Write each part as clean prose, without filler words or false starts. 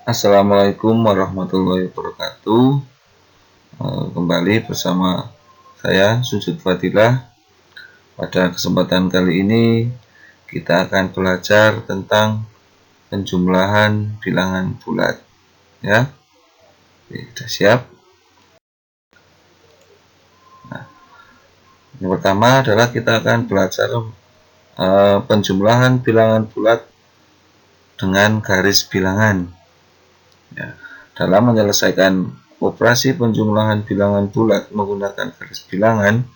Assalamualaikum warahmatullahi wabarakatuh. Kembali bersama saya Sujud Fadilah. Pada kesempatan kali ini kita akan belajar tentang penjumlahan bilangan bulat. Ya, sudah siap? Nah, yang pertama adalah kita akan belajar penjumlahan bilangan bulat dengan garis bilangan. Ya, dalam menyelesaikan operasi penjumlahan bilangan bulat menggunakan garis bilangan,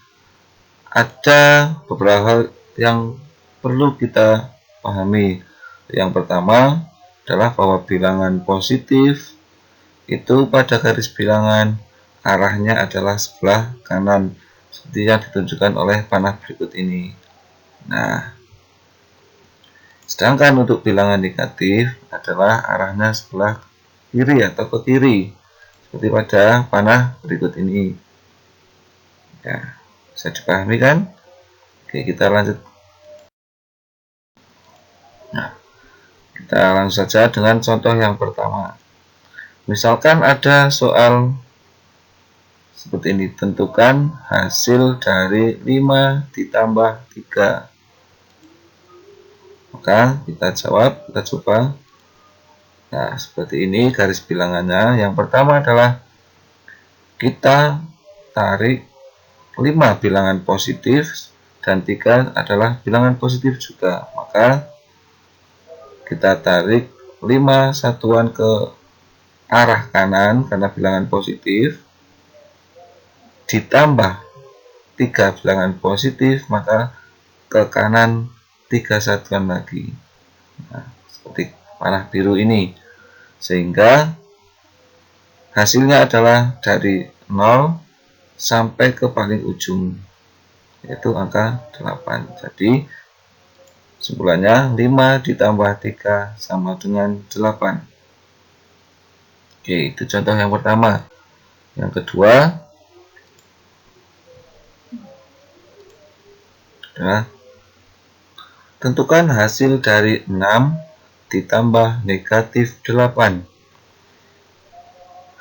ada beberapa hal yang perlu kita pahami. Yang pertama adalah bahwa bilangan positif itu pada garis bilangan arahnya adalah sebelah kanan, seperti yang ditunjukkan oleh panah berikut ini. Nah, sedangkan untuk bilangan negatif adalah arahnya sebelah kiri atau ke kiri, seperti pada panah berikut ini. Ya, bisa dipahami kan? Oke, kita lanjut. Nah, kita langsung saja dengan contoh yang pertama. Misalkan ada soal seperti ini, tentukan hasil dari 5 ditambah 3. Maka kita jawab, kita coba. Nah, seperti ini garis bilangannya. Yang pertama adalah kita tarik 5 bilangan positif dan 3 adalah bilangan positif juga. Maka kita tarik 5 satuan ke arah kanan karena bilangan positif, ditambah 3 bilangan positif, maka ke kanan 3 satuan lagi. Nah, seperti panah biru ini, sehingga hasilnya adalah dari 0 sampai ke paling ujung, yaitu angka 8. Jadi kesimpulannya 5 ditambah 3 sama dengan 8. Oke, itu contoh yang pertama. Yang kedua adalah tentukan hasil dari 6 ditambah negatif 8.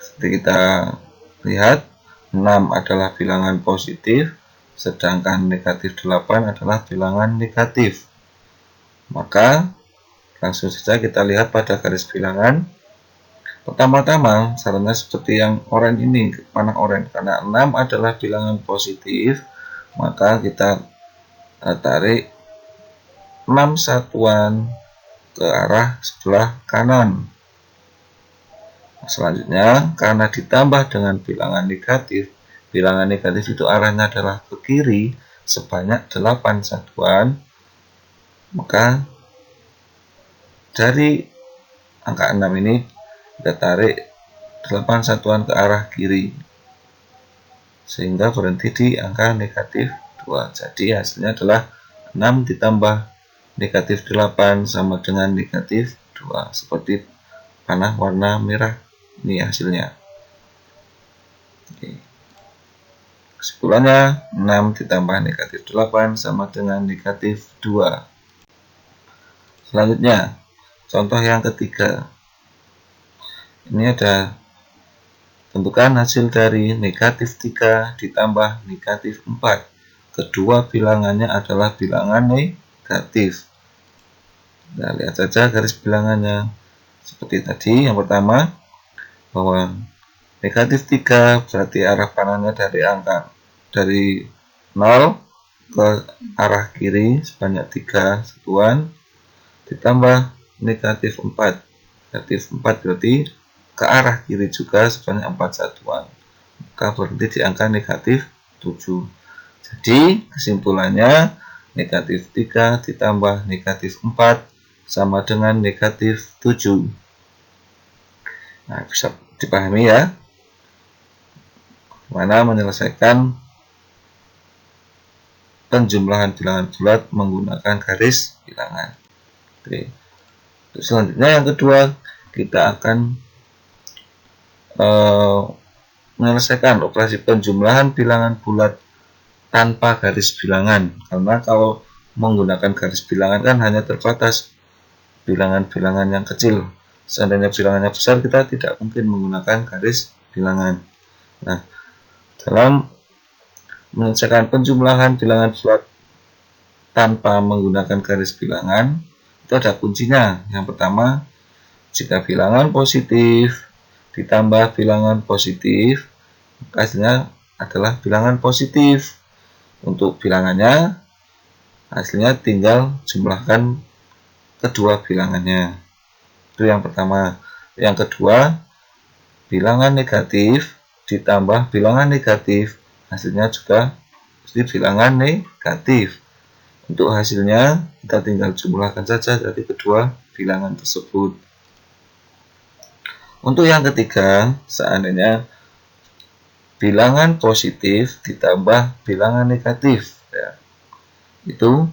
Seperti kita lihat, 6 adalah bilangan positif, sedangkan negatif 8 adalah bilangan negatif. Maka langsung saja kita lihat pada garis bilangan. Pertama-tama caranya seperti yang oranye ini, panah oranye, karena 6 adalah bilangan positif, maka kita tarik 6 satuan ke arah sebelah kanan. Selanjutnya, karena ditambah dengan bilangan negatif itu arahnya adalah ke kiri sebanyak 8 satuan, maka dari angka 6 ini kita tarik 8 satuan ke arah kiri, sehingga berhenti di angka negatif 2. Jadi hasilnya adalah 6 ditambah negatif 8 sama dengan negatif 2, seperti panah warna merah ini hasilnya. Oke. Kesimpulannya 6 ditambah negatif 8 sama dengan negatif 2. Selanjutnya contoh yang ketiga. Ini ada tentukan hasil dari negatif 3 ditambah negatif 4. Kedua bilangannya adalah bilangan negatif. Nah, lihat saja garis bilangannya. Seperti tadi, yang pertama, bahwa negatif 3 berarti arah panahnya dari 0 ke arah kiri sebanyak 3 satuan, ditambah negatif 4. Negatif 4 berarti ke arah kiri juga sebanyak 4 satuan, maka berhenti di angka negatif 7. Jadi kesimpulannya negatif 3 ditambah negatif 4 sama dengan negatif 7. Nah, bisa dipahami ya bagaimana menyelesaikan penjumlahan bilangan bulat menggunakan garis bilangan. Oke. Selanjutnya yang kedua, kita akan menyelesaikan operasi penjumlahan bilangan bulat tanpa garis bilangan, karena kalau menggunakan garis bilangan kan hanya terbatas bilangan-bilangan yang kecil. Seandainya bilangannya besar, kita tidak mungkin menggunakan garis bilangan. Nah, dalam menyelesaikan penjumlahan bilangan bulat tanpa menggunakan garis bilangan, itu ada kuncinya. Yang pertama, jika bilangan positif ditambah bilangan positif, maka hasilnya adalah bilangan positif. Untuk bilangannya, hasilnya tinggal jumlahkan kedua bilangannya. Itu yang pertama. Yang kedua, bilangan negatif ditambah bilangan negatif, hasilnya juga mesti bilangan negatif. Untuk hasilnya, kita tinggal jumlahkan saja dari kedua bilangan tersebut. Untuk yang ketiga, seandainya bilangan positif ditambah bilangan negatif, ya, itu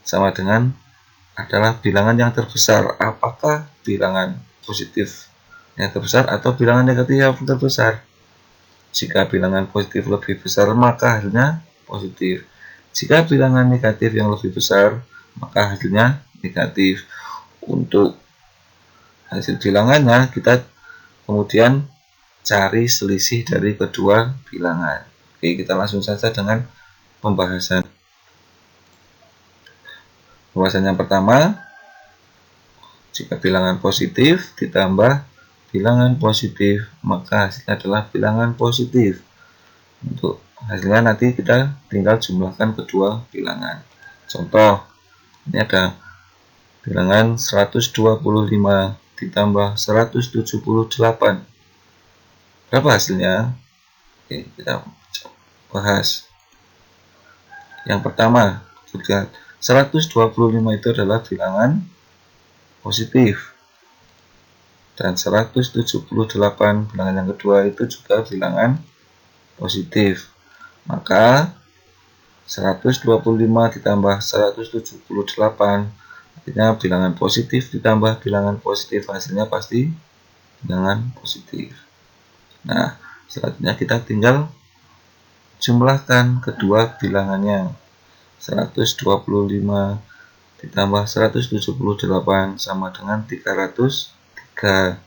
sama dengan adalah bilangan yang terbesar. Apakah bilangan positif yang terbesar atau bilangan negatif yang terbesar? Jika bilangan positif lebih besar, maka hasilnya positif. Jika bilangan negatif yang lebih besar, maka hasilnya negatif. Untuk hasil bilangannya, kita kemudian cari selisih dari kedua bilangan. Oke, kita langsung saja dengan pembahasan. Pembahasan yang pertama, jika bilangan positif ditambah bilangan positif, maka hasilnya adalah bilangan positif. Untuk hasilnya nanti kita tinggal jumlahkan kedua bilangan. Contoh, ini ada bilangan 125 ditambah 178. Berapa hasilnya? Oke, kita bahas. Yang pertama, 125 itu adalah bilangan positif. Dan 178 bilangan yang kedua itu juga bilangan positif. Maka 125 ditambah 178 artinya bilangan positif ditambah bilangan positif, hasilnya pasti bilangan positif. Nah, selanjutnya kita tinggal jumlahkan kedua bilangannya. 125 ditambah 178 sama dengan 303.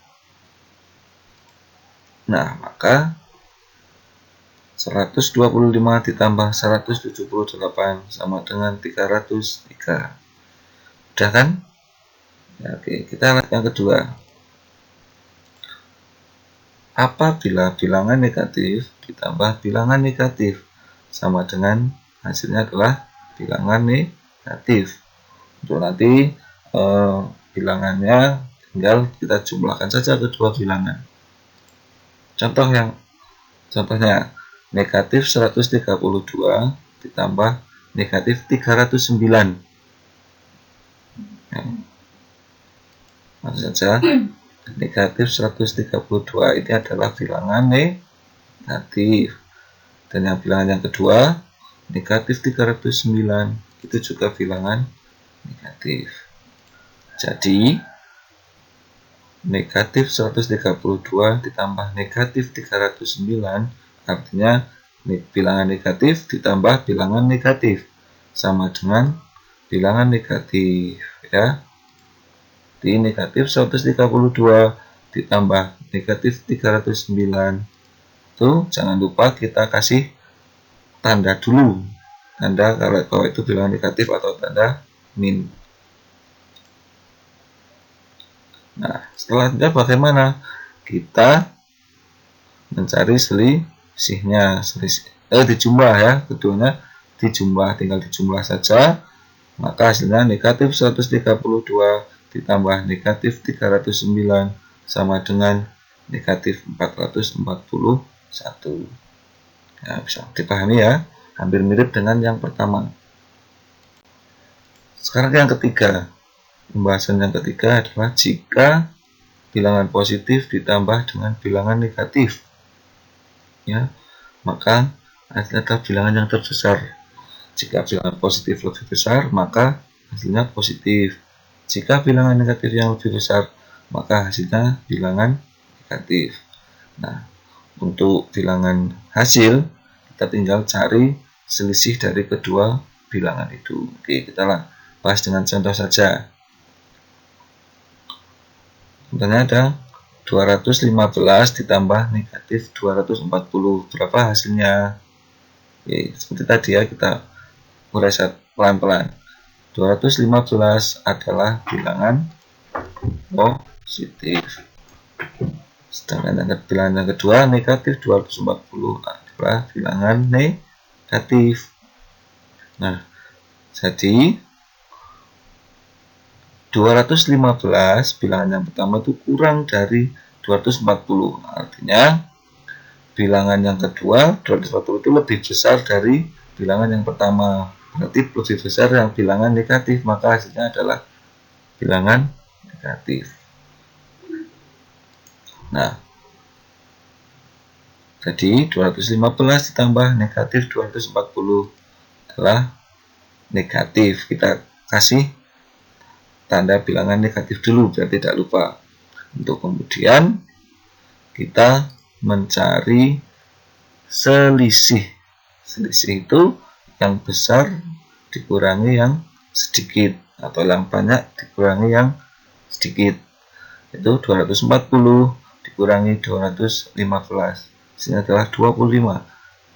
Nah, maka 125 ditambah 178 sama dengan 303. Udah kan? Ya, oke, kita lihat yang kedua. Apabila bilangan negatif ditambah bilangan negatif sama dengan hasilnya adalah bilangan negatif. Untuk nanti bilangannya tinggal kita jumlahkan saja kedua bilangan. Contohnya negatif 132 ditambah negatif 309. Langsung saja, negatif 132 ini adalah bilangan negatif. Dan yang bilangan yang kedua, negatif 309, itu juga bilangan negatif. Jadi, negatif 132 ditambah negatif 309 artinya bilangan negatif ditambah bilangan negatif sama dengan bilangan negatif, ya. Di negatif 132 ditambah negatif 309 itu jangan lupa kita kasih tanda dulu, tanda kalau itu bilangan negatif atau tanda min. Nah, setelahnya bagaimana? Kita mencari selisihnya, dijumlah ya, keduanya dijumlah, tinggal dijumlah saja. Maka hasilnya negatif 132 ditambah negatif 309 sama dengan negatif 441. Ya, bisa dipahami ya, hampir mirip dengan yang pertama. Sekarang yang ketiga. Pembahasan yang ketiga adalah jika bilangan positif ditambah dengan bilangan negatif, ya, maka hasilnya adalah bilangan yang terbesar. Jika bilangan positif lebih besar, maka hasilnya positif. Jika bilangan negatif yang lebih besar, maka hasilnya bilangan negatif. Nah, untuk bilangan hasil, kita tinggal cari selisih dari kedua bilangan itu. Oke, kita bahas dengan contoh saja. Contohnya ada 215 ditambah negatif 240. Berapa hasilnya? Oke, seperti tadi ya, kita urai pelan-pelan. 215 adalah bilangan positif. Sedangkan bilangan yang kedua, negatif 240 adalah bilangan negatif. Nah, jadi 215 bilangan yang pertama itu kurang dari 240. Artinya bilangan yang kedua 240 itu lebih besar dari bilangan yang pertama. Berarti lebih besar yang bilangan negatif, maka hasilnya adalah bilangan negatif. Nah, jadi 215 ditambah negatif 240 adalah negatif. Kita kasih tanda bilangan negatif dulu biar tidak lupa. Untuk kemudian kita mencari selisih. Selisih itu yang besar dikurangi yang sedikit, atau yang banyak dikurangi yang sedikit. Itu 240 dikurangi 215. Hasilnya adalah 25.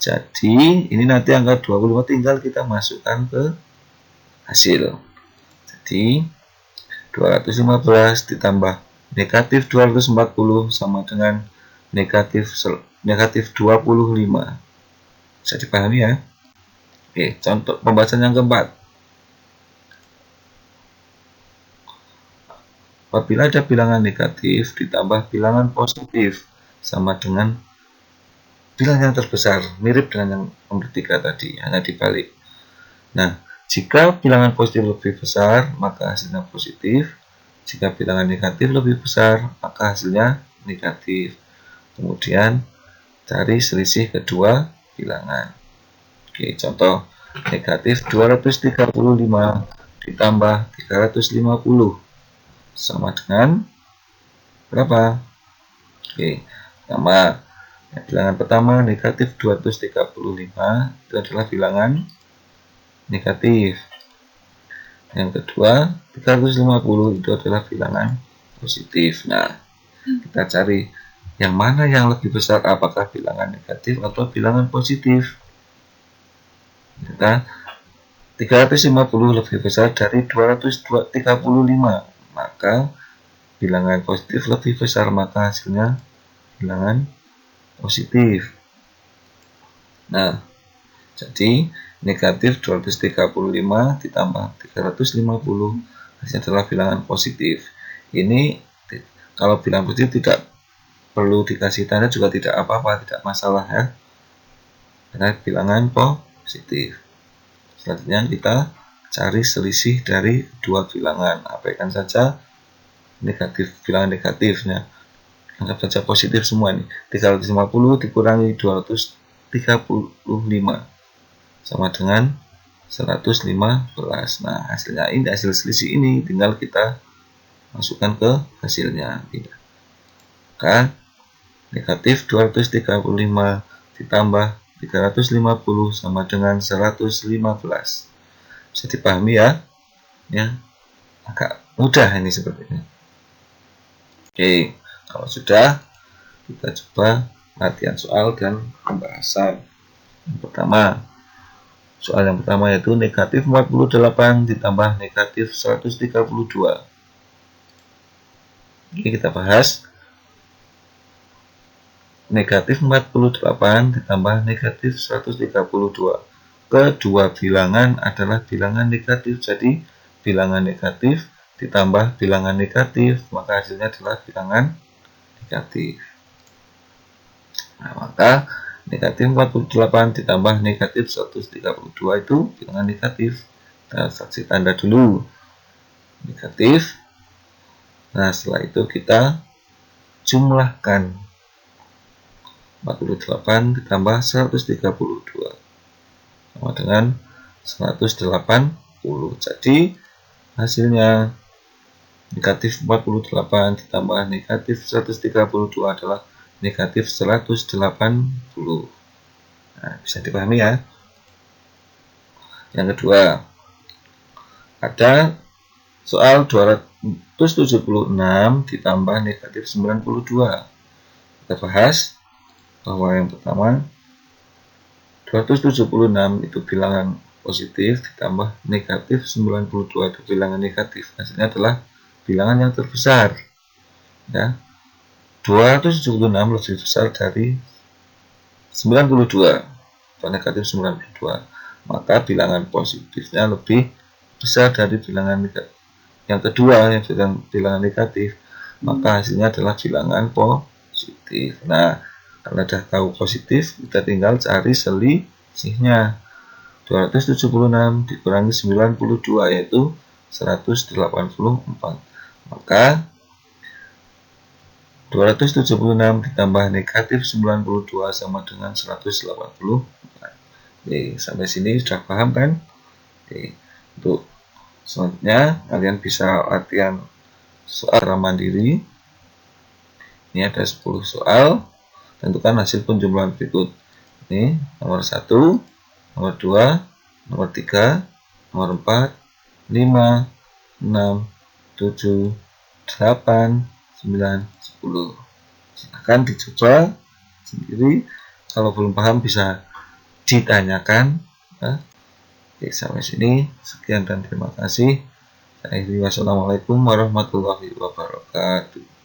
Jadi ini nanti angka 25 tinggal kita masukkan ke hasil. Jadi 215 ditambah negatif 240 sama dengan negatif 25. Bisa dipahami ya? Oke, contoh pembahasan yang keempat. Apabila ada bilangan negatif ditambah bilangan positif sama dengan bilangan yang terbesar, mirip dengan yang nomor 3 tadi, hanya dibalik. Nah, jika bilangan positif lebih besar, maka hasilnya positif. Jika bilangan negatif lebih besar, maka hasilnya negatif. Kemudian cari selisih kedua bilangan. Oke, contoh negatif 235 ditambah 350 sama dengan berapa? Oke, sama bilangan pertama negatif 235 itu adalah bilangan negatif. Yang kedua 350 itu adalah bilangan positif. Nah, kita cari yang mana yang lebih besar, apakah bilangan negatif atau bilangan positif. Kita 350 lebih besar dari 235, maka bilangan positif lebih besar, maka hasilnya bilangan positif. Nah, jadi negatif 235 ditambah 350 hasilnya adalah bilangan positif. Ini kalau bilangan positif tidak perlu dikasih tanda juga tidak apa-apa, tidak masalah ya, karena bilangan positif. Selanjutnya kita cari selisih dari dua bilangan. Abaikan saja negatif, bilangan negatifnya, anggap saja positif semua nih. 350 dikurangi 235 sama dengan 115. Nah, hasilnya ini, hasil selisih ini tinggal kita masukkan ke hasilnya. Maka negatif 235 ditambah 350 sama dengan 115. Bisa dipahami ya? Ya, agak mudah ini sepertinya. Oke, kalau sudah, kita coba latihan soal dan pembahasan. Yang pertama, soal yang pertama yaitu negatif 48 ditambah negatif 132. Ini kita bahas. Negatif 48 ditambah negatif 132. Kedua bilangan adalah bilangan negatif, jadi bilangan negatif ditambah bilangan negatif, maka hasilnya adalah bilangan negatif. Nah, maka negatif 48 ditambah negatif 132 itu bilangan negatif. Kita kasih tanda dulu negatif. Nah, setelah itu kita jumlahkan 48 ditambah 132 sama dengan 180. Jadi hasilnya negatif 48 ditambah negatif 132 adalah negatif 180. Nah, bisa dipahami ya. Yang kedua, ada soal 276 ditambah negatif 92. Kita bahas bahwa yang pertama 276 itu bilangan positif ditambah negatif 92 itu bilangan negatif. Hasilnya adalah bilangan yang terbesar. Ya. 276 lebih besar dari 92 atau negatif 92. Maka bilangan positifnya lebih besar dari bilangan negatif. Yang kedua, yang bilangan negatif, maka hasilnya adalah bilangan positif. Nah, karena sudah tahu positif, kita tinggal cari selisihnya. 276 dikurangi 92 yaitu 184. Maka 276 ditambah negatif 92 sama dengan 184. Oke, sampai sini sudah paham kan? Oke, untuk selanjutnya kalian bisa latihan soal mandiri. Ini ada 10 soal. Tentukan hasil penjumlahan berikut. Ini nomor 1, nomor 2, nomor 3, nomor 4, 5, 6, 7, 8, 9, 10. Silahkan dicoba sendiri. Kalau belum paham bisa ditanyakan. Oke, sampai sini. Sekian dan terima kasih. Wassalamualaikum warahmatullahi wabarakatuh.